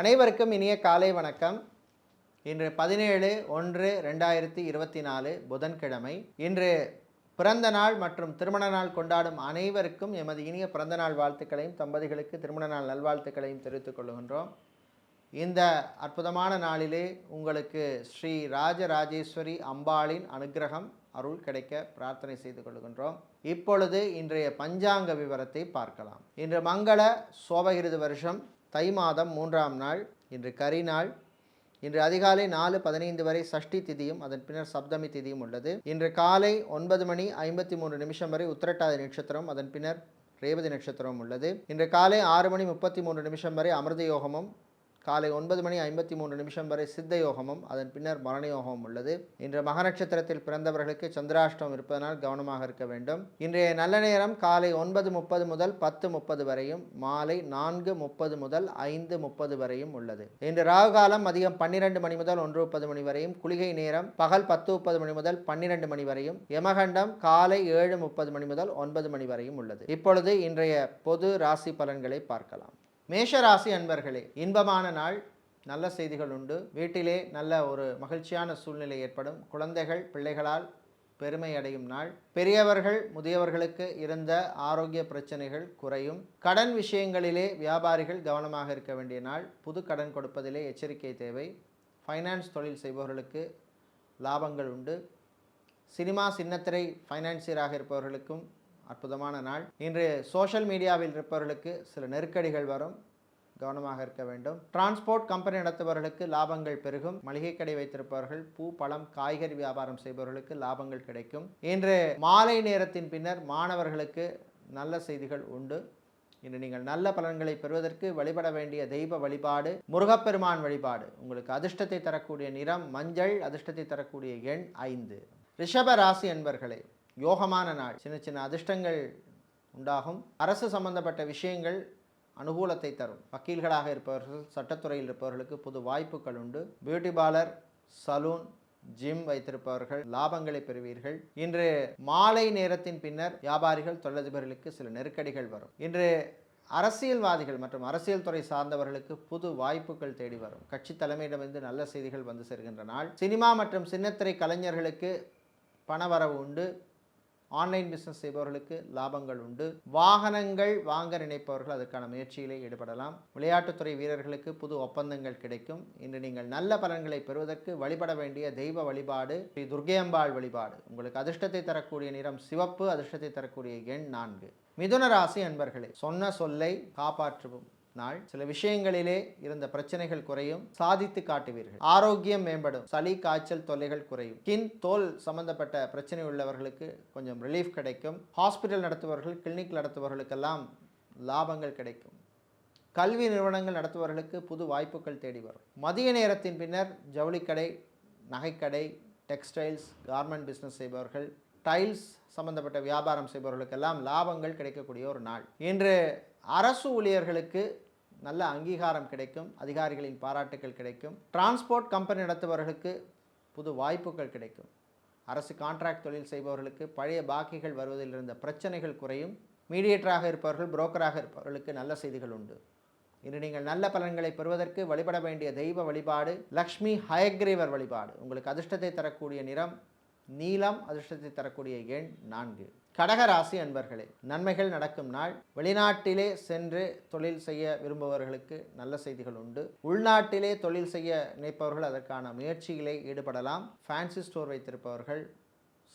அனைவருக்கும் இனிய காலை வணக்கம். இன்று 17/1/2024 புதன்கிழமை. இன்று பிறந்த நாள் மற்றும் திருமண நாள் கொண்டாடும் அனைவருக்கும் எமது இனிய பிறந்த நாள் வாழ்த்துக்களையும் தம்பதிகளுக்கு திருமண நாள் நல்வாழ்த்துக்களையும் தெரிவித்துக் கொள்கின்றோம். இந்த அற்புதமான நாளிலே உங்களுக்கு ஸ்ரீ ராஜராஜேஸ்வரி அம்பாளின் அனுக்கிரகம் அருள் கிடைக்க பிரார்த்தனை செய்து கொள்கின்றோம். இப்பொழுது இன்றைய பஞ்சாங்க விவரத்தை பார்க்கலாம். இன்று மங்கள சோபகிருது வருஷம் தை மாதம் 3ஆம் நாள். இன்று கரிநாள். இன்று அதிகாலை 4:15 வரை சஷ்டி திதியும் அதன் பின்னர் சப்தமி திதியும் உள்ளது. இன்று காலை 9:53 வரை உத்திரட்டாதி நட்சத்திரம், அதன் பின்னர் ரேவதி நட்சத்திரம் உள்ளது. இன்று காலை 6:33 வரை அமிர்த யோகமும், காலை 9:53 வரை சித்த யோகமும், அதன் பின்னர் மரண யோகமும் உள்ளது. இன்று மக நட்சத்திரத்தில் பிறந்தவர்களுக்கு சந்திராஷ்டம் இருப்பதனால் கவனமாக இருக்க வேண்டும். இன்றைய நல்ல நேரம் காலை 9:30 முதல் 10:30 வரையும், மாலை 4:30 முதல் 5:30 வரையும் உள்ளது. இன்று ராகு காலம் மதியம் 12 மணி முதல் 1:30 மணி வரையும், குளிகை நேரம் பகல் 10:30 மணி முதல் 12 மணி வரையும், யமகண்டம் காலை 7:30 மணி முதல் 9 மணி வரையும் உள்ளது. இப்பொழுது இன்றைய பொது ராசி பலன்களை பார்க்கலாம். மேஷராசி அன்பர்களே, இன்பமான நாள், நல்ல செய்திகள் உண்டு. வீட்டிலே நல்ல ஒரு மகிழ்ச்சியான சூழ்நிலை ஏற்படும். குழந்தைகள் பிள்ளைகளால் பெருமை அடையும் நாள். பெரியவர்கள் முதியவர்களுக்கு இருந்த ஆரோக்கிய பிரச்சனைகள் குறையும். கடன் விஷயங்களிலே வியாபாரிகள் கவனமாக இருக்க வேண்டிய நாள். புது கடன் கொடுப்பதிலே எச்சரிக்கை தேவை. ஃபைனான்ஸ் தொழில் செய்பவர்களுக்கு லாபங்கள் உண்டு. சினிமா சின்னத்திரை ஃபைனான்சியராக இருப்பவர்களுக்கும் அற்புதமான நாள். இன்று சோஷியல் மீடியாவில் இருப்பவர்களுக்கு சில நெருக்கடிகள் வரும், கவனமாக இருக்க வேண்டும். டிரான்ஸ்போர்ட் கம்பெனி நடத்துபவர்களுக்கு லாபங்கள் பெருகும். மளிகை கடை வைத்திருப்பவர்கள், பூ பழம் காய்கறி வியாபாரம் செய்பவர்களுக்கு லாபங்கள் கிடைக்கும். இன்று மாலை நேரத்தின் பின்னர் மாணவர்களுக்கு நல்ல செய்திகள் உண்டு. இன்று நீங்கள் நல்ல பலன்களை பெறுவதற்கு வழிபட வேண்டிய தெய்வ வழிபாடு முருகப்பெருமான் வழிபாடு. உங்களுக்கு அதிர்ஷ்டத்தை தரக்கூடிய நிறம் மஞ்சள், அதிர்ஷ்டத்தை தரக்கூடிய எண் 5. ரிஷப ராசி அன்பர்களே, யோகமான நாள். சின்ன சின்ன அதிர்ஷ்டங்கள் உண்டாகும். அரசு சம்பந்தப்பட்ட விஷயங்கள் அனுகூலத்தை தரும். வக்கீல்களாக இருப்பவர்கள், சட்டத்துறையில் இருப்பவர்களுக்கு புது வாய்ப்புகள் உண்டு. பியூட்டி பார்லர், சலூன், ஜிம் வைத்திருப்பவர்கள் லாபங்களை பெறுவீர்கள். இன்று மாலை நேரத்தின் பின்னர் வியாபாரிகள் தொழிலதிபர்களுக்கு சில நெருக்கடிகள் வரும். இன்று அரசியல்வாதிகள் மற்றும் அரசியல் துறை சார்ந்தவர்களுக்கு புது வாய்ப்புகள் தேடி வரும். கட்சி தலைமையிடமிருந்து நல்ல செய்திகள் வந்து சேர்கின்ற நாள். சினிமா மற்றும் சின்னத்திரை கலைஞர்களுக்கு பணவரவு உண்டு. ஆன்லைன் பிஸ்னஸ் செய்பவர்களுக்கு லாபங்கள் உண்டு. வாகனங்கள் வாங்க நினைப்பவர்கள் அதற்கான முயற்சியிலே ஈடுபடலாம். விளையாட்டுத்துறை வீரர்களுக்கு புது ஒப்பந்தங்கள் கிடைக்கும். இன்று நீங்கள் நல்ல பலன்களை பெறுவதற்கு வழிபட வேண்டிய தெய்வ வழிபாடு ஸ்ரீ துர்க்கையம்பாள் வழிபாடு. உங்களுக்கு அதிர்ஷ்டத்தை தரக்கூடிய நிறம் சிவப்பு, அதிர்ஷ்டத்தை தரக்கூடிய எண் 4. மிதுன ராசி அன்பர்களே, சொன்ன சொல்லை காப்பாற்றும் நாள். சில விஷயங்களிலே இருந்த பிரச்சனைகள் குறையும், சாதித்து காட்டுவீர்கள். ஆரோக்கியம் மேம்படும். சளி காய்ச்சல் தொல்லைகள் குறையும். ஸ்கின் தோல் சம்பந்தப்பட்ட பிரச்சனை உள்ளவர்களுக்கு கொஞ்சம் ரிலீஃப் கிடைக்கும். ஹாஸ்பிட்டல் நடத்துபவர்கள், கிளினிக் நடத்துபவர்களுக்கெல்லாம் லாபங்கள் கிடைக்கும். கல்வி நிறுவனங்கள் நடத்துபவர்களுக்கு புது வாய்ப்புகள் தேடி வரும். மதிய நேரத்தின் பின்னர் ஜவுளிக்கடை, நகைக்கடை, டெக்ஸ்டைல்ஸ், கார்மெண்ட் பிஸ்னஸ் செய்பவர்கள், டைல்ஸ் சம்பந்தப்பட்ட வியாபாரம் செய்பவர்களுக்கெல்லாம் லாபங்கள் கிடைக்கக்கூடிய ஒரு நாள். இன்று அரசு ஊழியர்களுக்கு நல்ல அங்கீகாரம் கிடைக்கும். அதிகாரிகளின் பாராட்டுகள் கிடைக்கும். டிரான்ஸ்போர்ட் கம்பெனி நடத்துபவர்களுக்கு புது வாய்ப்புகள் கிடைக்கும். அரசு கான்ட்ராக்ட் தொழில் செய்பவர்களுக்கு பழைய பாக்கிகள் வருவதில் இருந்த பிரச்சனைகள் குறையும். மீடியேட்டராக இருப்பவர்கள், புரோக்கராக இருப்பவர்களுக்கு நல்ல செய்திகள் உண்டு. இன்று நீங்கள் நல்ல பலன்களை பெறுவதற்கு வழிபட வேண்டிய தெய்வ வழிபாடு லக்ஷ்மி ஹயக்ரீவர் வழிபாடு. உங்களுக்கு அதிர்ஷ்டத்தை தரக்கூடிய நிறம் நீலம், அதிர்ஷ்டத்தை தரக்கூடிய எண் 4. கடகராசி அன்பர்களே, நன்மைகள் நடக்கும் நாள். வெளிநாட்டிலே சென்று தொழில் செய்ய விரும்புபவர்களுக்கு நல்ல செய்திகள் உண்டு. உள்நாட்டிலே தொழில் செய்ய நினைப்பவர்கள் அதற்கான முயற்சிகளை ஈடுபடலாம். ஃபேன்சி ஸ்டோர் வைத்திருப்பவர்கள்,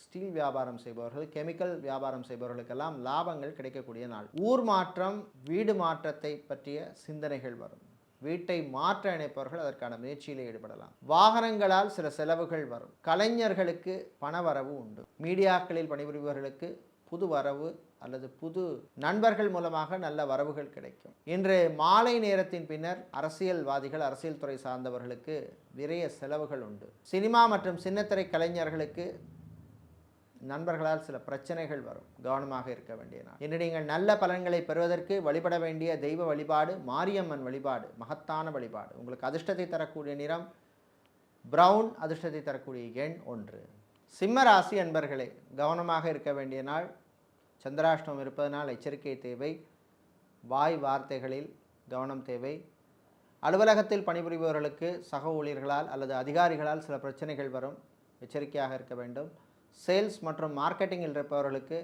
ஸ்டீல் வியாபாரம் செய்பவர்கள், கெமிக்கல் வியாபாரம் செய்பவர்களுக்கெல்லாம் லாபங்கள் கிடைக்கக்கூடிய நாள். ஊர் மாற்றம், வீடு மாற்றத்தை பற்றிய சிந்தனைகள் வரும். வீட்டை மாற்ற நினைப்பவர்கள் அதற்கான முயற்சியில் ஈடுபடலாம். வாகனங்களால் சில செலவுகள் வரும். கலைஞர்களுக்கு பணவரவு உண்டு. மீடியாக்களில் பணிபுரிபவர்களுக்கு புது வரவு அல்லது புது நண்பர்கள் மூலமாக நல்ல வரவுகள் கிடைக்கும். இன்று மாலை நேரத்தின் பின்னர் அரசியல்வாதிகள், அரசியல் துறை சார்ந்தவர்களுக்கு நிறைய செலவுகள் உண்டு. சினிமா மற்றும் சின்னத்திரை கலைஞர்களுக்கு நண்பர்களால் சில பிரச்சனைகள் வரும், கவனமாக இருக்க வேண்டிய நாள். இன்று நீங்கள் நல்ல பலன்களை பெறுவதற்கு வழிபட வேண்டிய தெய்வ வழிபாடு மாரியம்மன் வழிபாடு, மகத்தான வழிபாடு. உங்களுக்கு அதிர்ஷ்டத்தை தரக்கூடிய நிறம் பிரவுன், அதிர்ஷ்டத்தை தரக்கூடிய எண் 1. சிம்ம ராசி அன்பர்களே, கவனமாக இருக்க வேண்டிய நாள். சந்திராஷ்டமம் இருப்பதனால் எச்சரிக்கை தேவை. வாய் வார்த்தைகளில் கவனம் தேவை. அலுவலகத்தில் பணிபுரிபவர்களுக்கு சக ஊழியர்களால் அல்லது அதிகாரிகளால் சில பிரச்சனைகள் வரும், எச்சரிக்கையாக இருக்க வேண்டும். சேல்ஸ் மற்றும் மார்க்கெட்டிங்கில் இருப்பவர்களுக்கு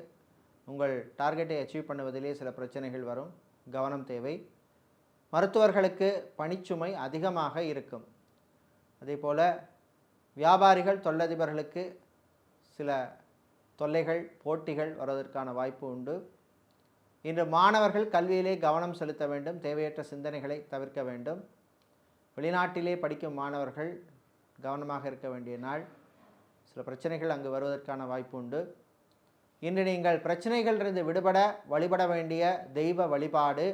உங்கள் டார்கெட்டை அச்சீவ் பண்ணுவதிலே சில பிரச்சனைகள் வரும், கவனம் தேவை. மருத்துவர்களுக்கு பணிச்சுமை அதிகமாக இருக்கும். அதேபோல் வியாபாரிகள் தொழிலதிபர்களுக்கு சில தொல்லைகள் போட்டிகள் வருவதற்கான வாய்ப்பு உண்டு. இன்று மாணவர்கள் கல்வியிலே கவனம் செலுத்த வேண்டும், தேவையற்ற சிந்தனைகளை தவிர்க்க வேண்டும். வெளிநாட்டிலே படிக்கும் மாணவர்கள் கவனமாக இருக்க வேண்டிய நாள், சில பிரச்சனைகள் அங்கு வருவதற்கான வாய்ப்பு உண்டு. இன்று நீங்கள் பிரச்சனைகளிலிருந்து விடுபட வழிபட வேண்டிய தெய்வ வழிபாடு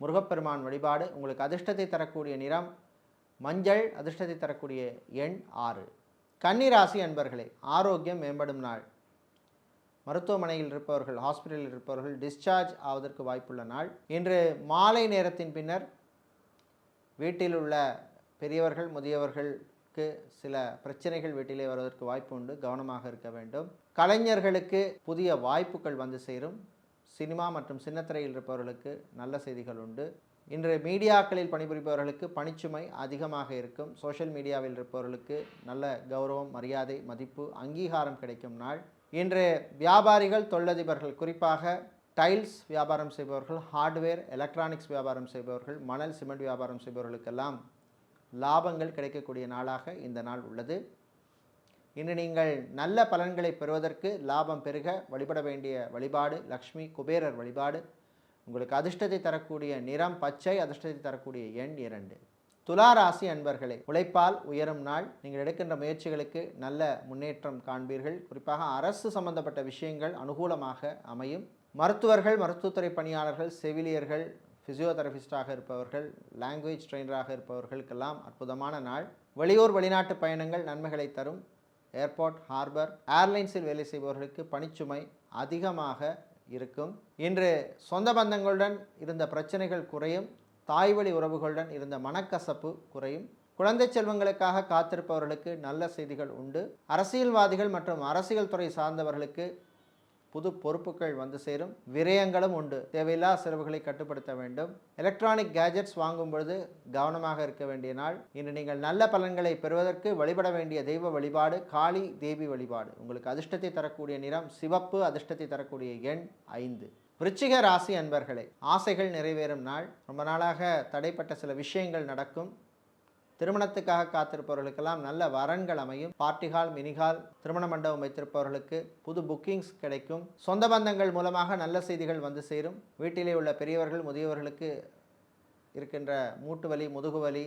முருகப்பெருமான் வழிபாடு. உங்களுக்கு அதிர்ஷ்டத்தை தரக்கூடிய நிறம் மஞ்சள், அதிர்ஷ்டத்தை தரக்கூடிய எண் 6. கன்னிராசி அன்பர்களே, ஆரோக்கியம் மேம்படும் நாள். மருத்துவமனையில் இருப்பவர்கள், ஹாஸ்பிட்டலில் இருப்பவர்கள் டிஸ்சார்ஜ் ஆவதற்கு வாய்ப்புள்ள நாள். இன்று மாலை நேரத்தின் பின்னர் வீட்டில் உள்ள பெரியவர்கள் முதியவர்களுக்கு சில பிரச்சனைகள் வீட்டிலே வருவதற்கு வாய்ப்பு உண்டு, கவனமாக இருக்க வேண்டும். கலைஞர்களுக்கு புதிய வாய்ப்புகள் வந்து சேரும். சினிமா மற்றும் சின்னத்திரையில் இருப்பவர்களுக்கு நல்ல செய்திகள் உண்டு. இன்று மீடியாக்களில் பணிபுரிபவர்களுக்கு பணிச்சுமை அதிகமாக இருக்கும். சோஷியல் மீடியாவில் இருப்பவர்களுக்கு நல்ல கௌரவம், மரியாதை, மதிப்பு, அங்கீகாரம் கிடைக்கும் நாள். இன்று வியாபாரிகள் தொழிலதிபர்கள், குறிப்பாக டைல்ஸ் வியாபாரம் செய்பவர்கள், ஹார்ட்வேர் எலக்ட்ரானிக்ஸ் வியாபாரம் செய்பவர்கள், மணல் சிமெண்ட் வியாபாரம் செய்பவர்களுக்கெல்லாம் லாபங்கள் கிடைக்கக்கூடிய நாளாக இந்த நாள் உள்ளது. இன்று நீங்கள் நல்ல பலன்களை பெறுவதற்கு, லாபம் பெருக வழிபட வேண்டிய வழிபாடு லக்ஷ்மி குபேரர் வழிபாடு. உங்களுக்கு அதிர்ஷ்டத்தை தரக்கூடிய நிறம் பச்சை, அதிர்ஷ்டத்தை தரக்கூடிய எண் 2. துலா ராசி அன்பர்களே, உழைப்பால் உயரும் நாள். நீங்கள் எடுக்கின்ற முயற்சிகளுக்கு நல்ல முன்னேற்றம் காண்பீர்கள். குறிப்பாக அரசு சம்பந்தப்பட்ட விஷயங்கள் அனுகூலமாக அமையும். மருத்துவர்கள், மருத்துவத்துறை பணியாளர்கள், செவிலியர்கள், ஃபிசியோதெரபிஸ்டாக இருப்பவர்கள், லாங்குவேஜ் ட்ரெயினராக இருப்பவர்களுக்கெல்லாம் அற்புதமான நாள். வெளியூர் வெளிநாட்டு பயணங்கள் நன்மைகளை தரும். ஏர்போர்ட், ஹார்பர், ஏர்லைன்ஸில் வேலை செய்பவர்களுக்கு பணிச்சுமை அதிகமாக இருக்கும். இன்று சொந்த பந்தங்களுடன் இருந்த பிரச்சனைகள் குறையும். தாய்வழி உறவுகளுடன் இருந்த மனக்கசப்பு குறையும். குழந்தை செல்வங்களுக்காக காத்திருப்பவர்களுக்கு நல்ல செய்திகள் உண்டு. அரசியல்வாதிகள் மற்றும் அரசியல் துறை சார்ந்தவர்களுக்கு புது பொறுப்புகள் வந்து சேரும். விரயங்களும் உண்டு. தேவையில்லா செலவுகளை கட்டுப்படுத்த வேண்டும். எலக்ட்ரானிக் கேஜெட்ஸ் வாங்கும் பொழுது கவனமாக இருக்க வேண்டிய நாள். இன்று நீங்கள் நல்ல பலன்களை பெறுவதற்கு வழிபட வேண்டிய தெய்வ வழிபாடு காளி தேவி வழிபாடு. உங்களுக்கு அதிர்ஷ்டத்தை தரக்கூடிய நிறம் சிவப்பு, அதிர்ஷ்டத்தை தரக்கூடிய எண் 5. விருச்சிக ராசி அன்பர்களே, ஆசைகள் நிறைவேறும் நாள். ரொம்ப நாளாக தடைப்பட்ட சில விஷயங்கள் நடக்கும். திருமணத்துக்காக காத்திருப்பவர்களுக்கெல்லாம் நல்ல வரன்கள் அமையும். பார்ட்டிஹால், மினிஹால், திருமண மண்டபம் வைத்திருப்பவர்களுக்கு புது புக்கிங்ஸ் கிடைக்கும். சொந்த பந்தங்கள் மூலமாக நல்ல செய்திகள் வந்து சேரும். வீட்டிலே உள்ள பெரியவர்கள் முதியவர்களுக்கு இருக்கின்ற மூட்டு வலி, முதுகு வலி,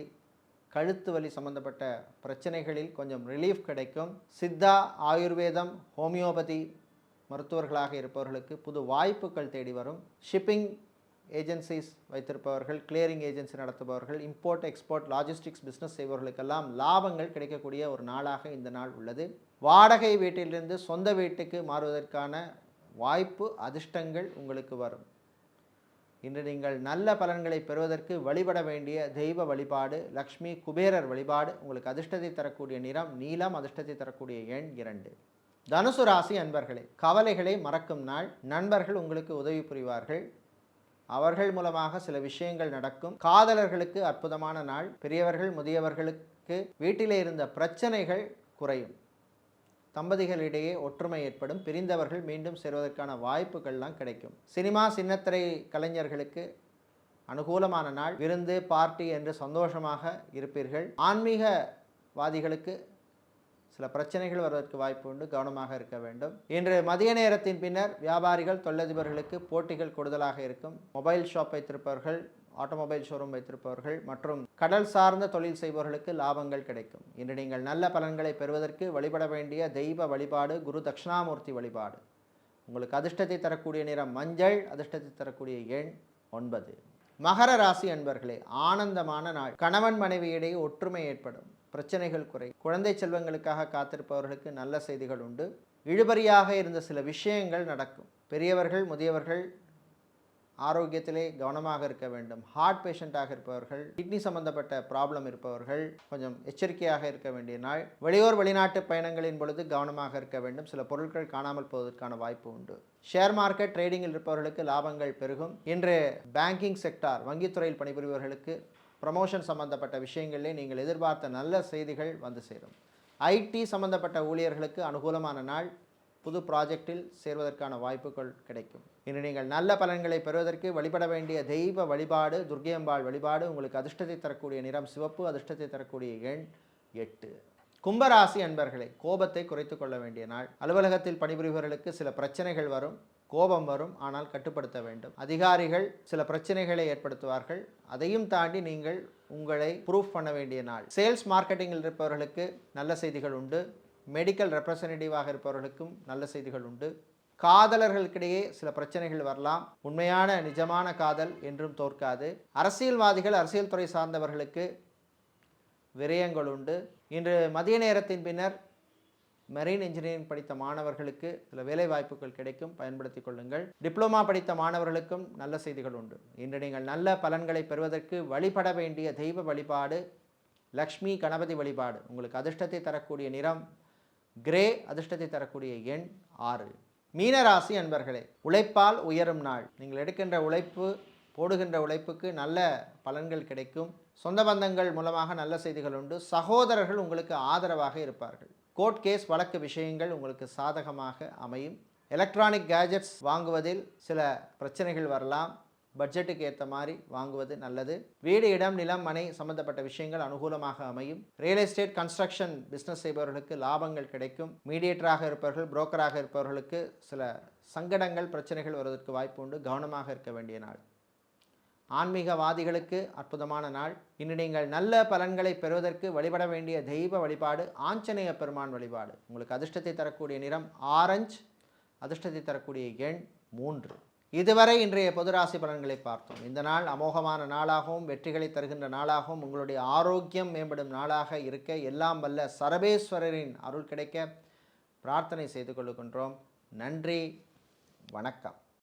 கழுத்து வலி சம்பந்தப்பட்ட பிரச்சனைகளில் கொஞ்சம் ரிலீஃப் கிடைக்கும். சித்தா, ஆயுர்வேதம், ஹோமியோபதி மருத்துவர்களாக இருப்பவர்களுக்கு புது வாய்ப்புகள் தேடி வரும். ஷிப்பிங் ஏஜென்சிஸ் வைத்திருப்பவர்கள், கிளியரிங் ஏஜென்சி நடத்துபவர்கள், இம்போர்ட் எக்ஸ்போர்ட் லாஜிஸ்டிக்ஸ் பிஸ்னஸ் செய்பவர்களுக்கெல்லாம் லாபங்கள் கிடைக்கக்கூடிய ஒரு நாளாக இந்த நாள் உள்ளது. வாடகை வீட்டிலிருந்து சொந்த வீட்டுக்கு மாறுவதற்கான வாய்ப்பு, அதிர்ஷ்டங்கள் உங்களுக்கு வரும். இன்று நீங்கள் நல்ல பலன்களை பெறுவதற்கு வழிபட வேண்டிய தெய்வ வழிபாடு லக்ஷ்மி குபேரர் வழிபாடு. உங்களுக்கு அதிர்ஷ்டத்தை தரக்கூடிய நிறம் நீலம், அதிர்ஷ்டத்தை தரக்கூடிய எண் 2. தனுசு ராசி அன்பர்களே, கவலைகளை மறக்கும் நாள். நண்பர்கள் உங்களுக்கு உதவி புரிவார்கள். அவர்கள் மூலமாக சில விஷயங்கள் நடக்கும். காதலர்களுக்கு அற்புதமான நாள். பெரியவர்கள் முதியவர்களுக்கு வீட்டிலே இருந்த பிரச்சனைகள் குறையும். தம்பதிகளிடையே ஒற்றுமை ஏற்படும். பிரிந்தவர்கள் மீண்டும் சேர்வதற்கான வாய்ப்புகள்லாம் கிடைக்கும். சினிமா சின்னத்திரை கலைஞர்களுக்கு அனுகூலமான நாள். விருந்து, பார்ட்டி என்று சந்தோஷமாக இருப்பீர்கள். ஆன்மீகவாதிகளுக்கு சில பிரச்சனைகள் வருவதற்கு வாய்ப்பு உண்டு, கவனமாக இருக்க வேண்டும். இன்று மதிய நேரத்தின் பின்னர் வியாபாரிகள் தொழிலதிபர்களுக்கு போட்டிகள் கூடுதலாக இருக்கும். மொபைல் ஷாப் வைத்திருப்பவர்கள், ஆட்டோமொபைல் ஷோரூம் வைத்திருப்பவர்கள் மற்றும் கடல் சார்ந்த தொழில் செய்பவர்களுக்கு லாபங்கள் கிடைக்கும். இன்று நீங்கள் நல்ல பலன்களை பெறுவதற்கு வழிபட வேண்டிய தெய்வ வழிபாடு குரு தட்சிணாமூர்த்தி வழிபாடு. உங்களுக்கு அதிர்ஷ்டத்தை தரக்கூடிய நிறம் மஞ்சள், அதிர்ஷ்டத்தை தரக்கூடிய எண் 9. மகர ராசி அன்பர்களே, ஆனந்தமான நாள். கணவன் மனைவியிடையே ஒற்றுமை ஏற்படும். பிரச்சனைகள் குறை. குழந்தை செல்வங்களுக்காக காத்திருப்பவர்களுக்கு நல்ல செய்திகள் உண்டு. இழுபறியாக இருந்த சில விஷயங்கள் நடக்கும். பெரியவர்கள் முதியவர்கள் ஆரோக்கியத்திலே கவனமாக இருக்க வேண்டும். ஹார்ட் பேஷண்ட்டாக இருப்பவர்கள், கிட்னி சம்பந்தப்பட்ட ப்ராப்ளம் இருப்பவர்கள் கொஞ்சம் எச்சரிக்கையாக இருக்க வேண்டிய நாள். வெளியூர் வெளிநாட்டு பயணங்களின் பொழுது கவனமாக இருக்க வேண்டும். சில பொருட்கள் காணாமல் போவதற்கான வாய்ப்பு உண்டு. ஷேர் மார்க்கெட் ட்ரேடிங்கில் இருப்பவர்களுக்கு லாபங்கள் பெருகும். இன்று பேங்கிங் செக்டார், வங்கித்துறையில் பணிபுரிபவர்களுக்கு ப்ரமோஷன் சம்பந்தப்பட்ட விஷயங்களிலே நீங்கள் எதிர்பார்த்த நல்ல செய்திகள் வந்து சேரும். ஐடி சம்பந்தப்பட்ட ஊழியர்களுக்கு அனுகூலமான நாள். புது ப்ராஜெக்டில் சேர்வதற்கான வாய்ப்புகள் கிடைக்கும். இன்று நீங்கள் நல்ல பலன்களை பெறுவதற்கு வழிபட வேண்டிய தெய்வ வழிபாடு துர்க்கையம்பாள் வழிபாடு. உங்களுக்கு அதிர்ஷ்டத்தை தரக்கூடிய நிறம் சிவப்பு, அதிர்ஷ்டத்தை தரக்கூடிய எண் 8. கும்பராசி அன்பர்களே, கோபத்தை குறைத்து கொள்ள வேண்டிய நாள். அலுவலகத்தில் பணிபுரிபவர்களுக்கு சில பிரச்சனைகள் வரும், கோபம் வரும், ஆனால் கட்டுப்படுத்த வேண்டும். அதிகாரிகள் சில பிரச்சனைகளை ஏற்படுத்துவார்கள், அதையும் தாண்டி நீங்கள் உங்களை ப்ரூஃப் பண்ண வேண்டிய நாள். சேல்ஸ் மார்க்கெட்டிங்கில் இருப்பவர்களுக்கு நல்ல செய்திகள் உண்டு. மெடிக்கல் ரெப்ரசன்டேட்டிவாக இருப்பவர்களுக்கும் நல்ல செய்திகள் உண்டு. காதலர்களுக்கிடையே சில பிரச்சனைகள் வரலாம். உண்மையான நிஜமான காதல் என்றும் தோற்காது. அரசியல்வாதிகள், அரசியல் துறை சார்ந்தவர்களுக்கு விரயங்கள் உண்டு. இன்று மதிய நேரத்தின் பின்னர் மெரைன் இன்ஜினியரிங் படித்த மாணவர்களுக்கு சில வேலை வாய்ப்புகள் கிடைக்கும், பயன்படுத்திக் கொள்ளுங்கள். டிப்ளமா படித்த மாணவர்களுக்கும் நல்ல செய்திகள் உண்டு. இன்று நீங்கள் நல்ல பலன்களை பெறுவதற்கு வழிபட வேண்டிய தெய்வ வழிபாடு லக்ஷ்மி கணபதி வழிபாடு. உங்களுக்கு அதிர்ஷ்டத்தை தரக்கூடிய நிறம் கிரே, அதிர்ஷ்டத்தை தரக்கூடிய எண் 6. மீனராசி அன்பர்களே, உழைப்பால் உயரும் நாள். நீங்கள் எடுக்கின்ற உழைப்பு, போடுகின்ற உழைப்புக்கு நல்ல பலன்கள் கிடைக்கும். சொந்த பந்தங்கள் மூலமாக நல்ல செய்திகள் உண்டு. சகோதரர்கள் உங்களுக்கு ஆதரவாக இருப்பார்கள். கோர்ட் கேஸ் வழக்கு விஷயங்கள் உங்களுக்கு சாதகமாக அமையும். எலக்ட்ரானிக் கேஜெட்ஸ் வாங்குவதில் சில பிரச்சனைகள் வரலாம். பட்ஜெட்டுக்கு ஏற்ற மாதிரி வாங்குவது நல்லது. வீடு, இடம், நிலம், மனை சம்பந்தப்பட்ட விஷயங்கள் அனுகூலமாக அமையும். ரியல் எஸ்டேட், கன்ஸ்ட்ரக்ஷன் பிஸ்னஸ் செய்பவர்களுக்கு லாபங்கள் கிடைக்கும். மீடியேட்டராக இருப்பவர்கள், புரோக்கராக இருப்பவர்களுக்கு சில சங்கடங்கள், பிரச்சனைகள் வருவதற்கு வாய்ப்பு உண்டு. கவனமாக இருக்க வேண்டிய நாள். ஆன்மீகவாதிகளுக்கு அற்புதமான நாள். இன்று நீங்கள் நல்ல பலன்களை பெறுவதற்கு வழிபட வேண்டிய தெய்வ வழிபாடு ஆஞ்சநேய பெருமான் வழிபாடு. உங்களுக்கு அதிர்ஷ்டத்தை தரக்கூடிய நிறம் ஆரஞ்சு, அதிர்ஷ்டத்தை தரக்கூடிய எண் 3. இதுவரை இன்றைய பொதுராசி பலன்களை பார்த்தோம். இந்த நாள் அமோகமான நாளாகவும் வெற்றிகளை தருகின்ற நாளாகவும் உங்களுடைய ஆரோக்கியம் மேம்படும் நாளாக இருக்க எல்லாம் வல்ல சரபேஸ்வரரின் அருள் கிடைக்க பிரார்த்தனை செய்து கொள்கின்றோம். நன்றி, வணக்கம்.